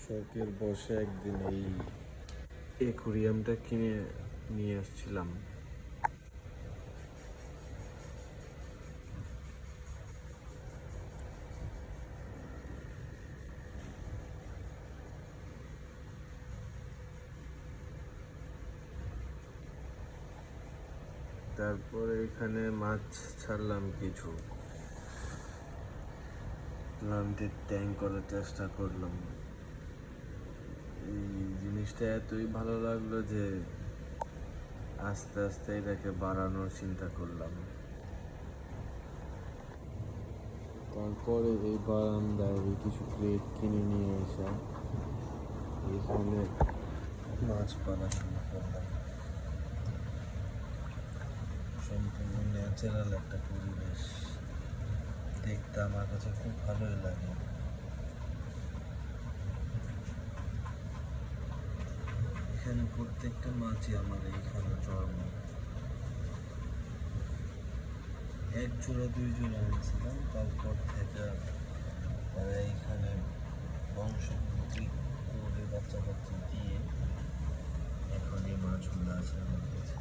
শখের বসে একদিন এই অ্যাকুরিয়ামটা কিনে নিয়ে আসছিলাম। তারপরে এখানে মাছ ছাড়লাম কিছু, ট্যাঙ্ক করার চেষ্টা করলাম। এই জিনিসটা এতই ভালো লাগলো যে আস্তে আস্তে এটাকে বাড়ানোর চিন্তা করলাম। তারপরে এই বারান্দায় কিছু ক্রেট কিনে নিয়ে এসে এখানে মাছ পালা শুরু করলাম। সম্পূর্ণ ন্যাচারাল একটা পরিবেশ, দেখতে আমার কাছে খুব ভালোই লাগে। এখানে প্রত্যেকটা মাছই আমার এইখানে জন্ম। এক জোড়া দুই জোড়া আনছিলাম, তারপর থেকে তারা এইখানে বংশবৃদ্ধি করে বাচ্চা কাচ্চা দিয়ে এখন এই মাছগুলো আছে আমার কাছে।